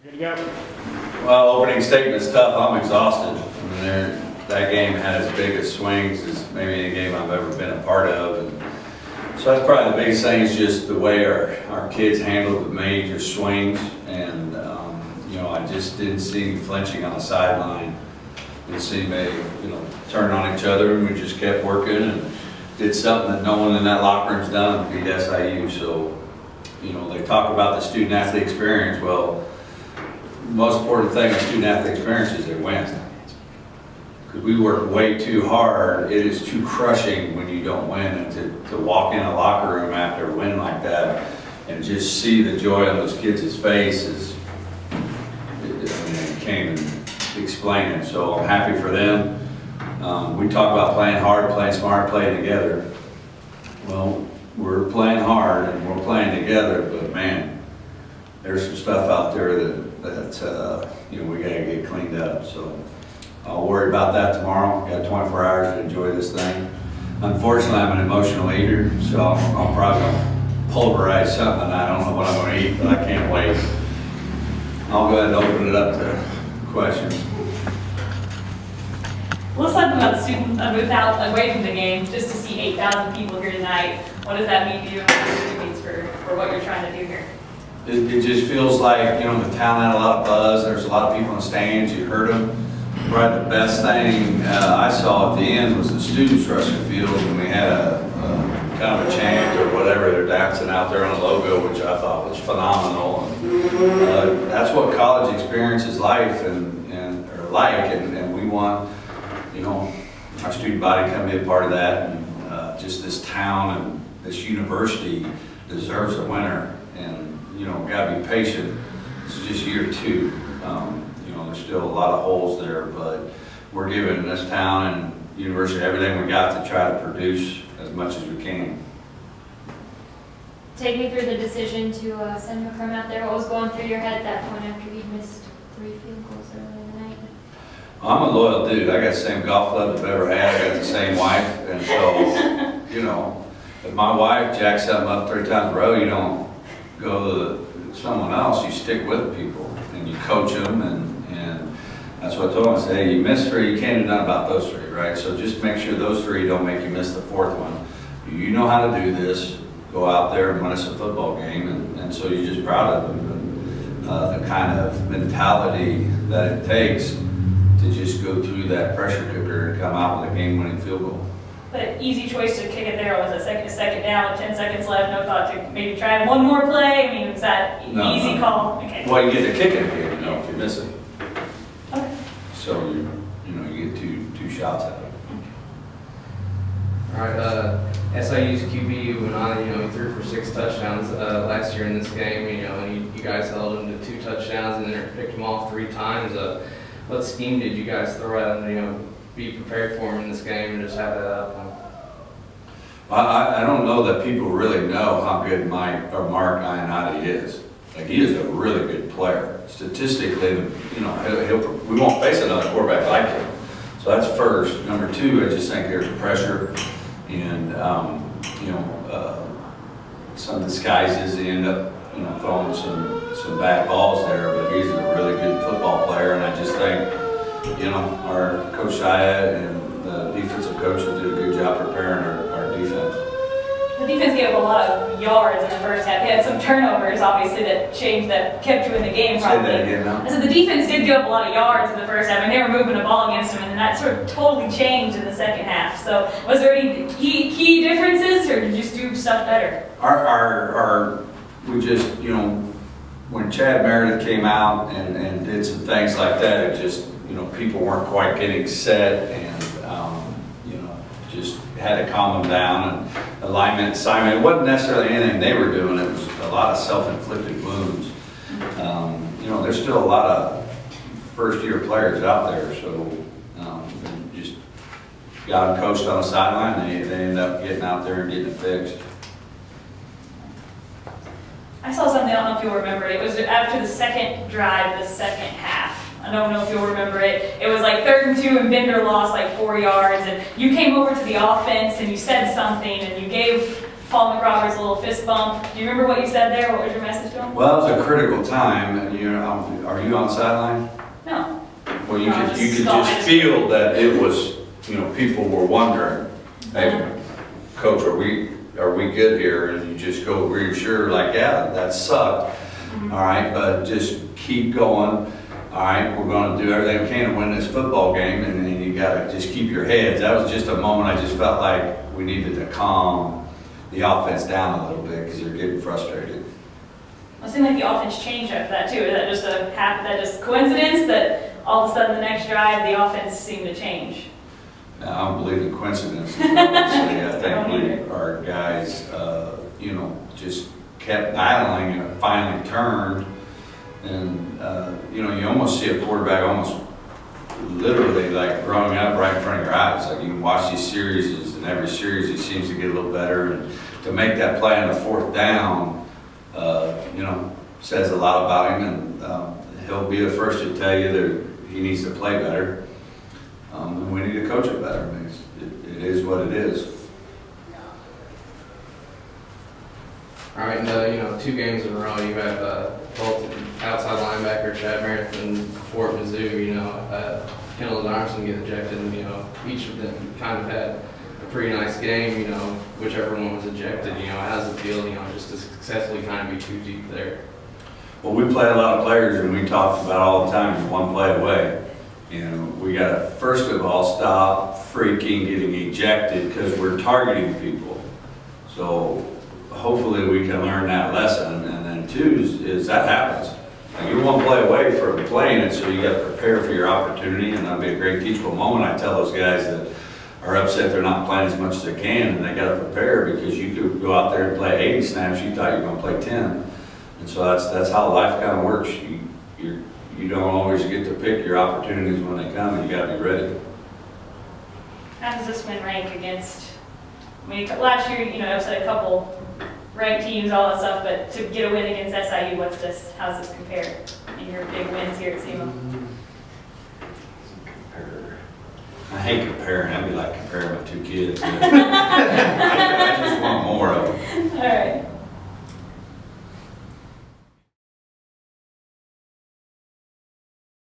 Good to go. Well, opening statement's tough. I'm exhausted. I mean, that game had as big as swings as maybe any game I've ever been a part of. And so that's probably the biggest thing, is just the way our kids handled the major swings. And, you know, I just didn't see any flinching on the sideline. Didn't see anybody, you know, turn on each other, and we just kept working and did something that no one in that locker room's done, beat SIU. So, you know, they talk about the student-athlete experience. Well, the most important thing in student-athlete experience is they win. Because we work way too hard. It is too crushing when you don't win. And to walk in a locker room after a win like that and just see the joy on those kids' faces, I mean, you can't even explain it. So I'm happy for them. We talk about playing hard, playing smart, playing together. Well, we're playing hard and we're playing together, but man, there's some stuff out there that you know, we gotta get cleaned up. So I'll worry about that tomorrow. We've got 24 hours to enjoy this thing. Unfortunately, I'm an emotional eater, so I'm probably gonna pulverize something. I don't know what I'm gonna eat, but I can't wait. I'll go ahead and open it up to questions. Let's talk about the student away from the game, just to see 8,000 people here tonight. What does that mean to you, and what it means for what you're trying to do here? It just feels like, you know, the town had a lot of buzz. There's a lot of people in the stands. You heard them. Probably the best thing I saw at the end was the students rushing the field, and we had a kind of a chant or whatever. They're dancing out there on the logo, which I thought was phenomenal. And, that's what college experience is like, and we want, you know, our student body come be a part of that. And just this town and this university deserves a winner. And you know, gotta be patient. This is just year 2. You know, there's still a lot of holes there, but we're giving this town and university everything we got to try to produce as much as we can. Take me through the decision to send McCrum out there. What was going through your head at that point after you'd missed 3 field goals earlier in the night? I'm a loyal dude. I got the same golf club I've ever had. I got the same wife, and so, you know, if my wife jacks something up 3 times in a row, you don't go to someone else. You stick with people and you coach them, and that's what I told him. I said, hey, you missed 3, you can't do nothing about those 3, right? So just make sure those 3 don't make you miss the 4th one. You know how to do this. Go out there and win us a football game, and so you're just proud of them. And, the kind of mentality that it takes to just go through that pressure cooker and come out with a game-winning field goal. But easy choice to kick it there. Was a second down with 10 seconds left? No thought to maybe try one more play? I mean, was that easy call? Okay. Well, you get to kick it again, you know, if you miss it. Okay. So you know, you get two shots at it. All right. SIU's QB went on. You know, he threw for 6 touchdowns last year in this game. You know, and you guys held him to 2 touchdowns and then picked him off 3 times. What scheme did you guys throw at him? You know, be prepared for him in this game and just have that outcome? I don't know that people really know how good Mark Ionati is. Like, he is a really good player. Statistically, you know, we won't face another quarterback like him. So that's first. Number 2, I just think there's pressure, and you know, some disguises. He end up, you know, throwing some bad balls there, but he's a really good football player, and I just think, you know, our Coach Shia and the defensive coaches did a good job preparing our defense. The defense gave up a lot of yards in the first half. They had some turnovers, obviously, that kept you in the game. Probably. Say that again now. So the defense did give up a lot of yards in the first half, and they were moving the ball against them, and then that sort of totally changed in the second half. So was there any key differences, or did you just do stuff better? We just, you know, when Chad Meredith came out and did some things like that, it just, you know, people weren't quite getting set, and you know, just had to calm them down. And alignment, assignment, it wasn't necessarily anything they were doing. It was a lot of self-inflicted wounds. You know, there's still a lot of first-year players out there, so just got them coached on the sideline. They end up getting out there and getting it fixed. I saw something, I don't know if you'll remember it. It was after the second drive, the second half. I don't know if you'll remember it. It was like 3rd and 2, and Bender lost like 4 yards, and you came over to the offense and you said something, and you gave Paul McRoberts a little fist bump. Do you remember what you said there? What was your message to him? Well, it was a critical time, and are you on the sideline? No. Well, you No, could just feel that it was, people were wondering, hey, Coach, are we good here? And you just go reassure, like, yeah, that sucked. All right, but just keep going. All right, we're going to do everything we can to win this football game, and then you got to just keep your heads. That was just a moment I just felt like we needed to calm the offense down a little bit because they're getting frustrated. It seemed like the offense changed after that too. Is that just coincidence that all of a sudden the next drive the offense seemed to change? Now, I don't believe in coincidences. Obviously, I think our guys, just kept battling and it finally turned. And, you almost see a quarterback almost literally like growing up right in front of your eyes. Like you can watch these series, and every series he seems to get a little better. And to make that play on the 4th down, says a lot about him. And he'll be the first to tell you that he needs to play better. And we need to coach it better. I mean, it is what it is. All right, and 2 games in a row, you have both outside linebacker Chad Marathon, Fort Mizzou, Kendall Darmson get ejected, and, each of them kind of had a pretty nice game, whichever one was ejected, how does it feel, just to successfully kind of be too deep there? Well, we play a lot of players, and we talk about all the time, one play away. We got to, first of all, stop freaking getting ejected because we're targeting people. So hopefully we can learn that lesson. And then 2 is that happens. Like you're one play away from playing it, so you got to prepare for your opportunity, and that'll be a great teachable moment. I tell those guys that are upset they're not playing as much as they can, and they got to prepare because you could go out there and play 80 snaps, you thought you were going to play 10. And so that's how life kind of works. You don't always get to pick your opportunities when they come, and you got to be ready. How does this win rank against? Last year, it was a couple ranked teams, all that stuff, but to get a win against SIU, how's this compare in your big wins here at SEMO? I hate comparing. I'd be like comparing my 2 kids.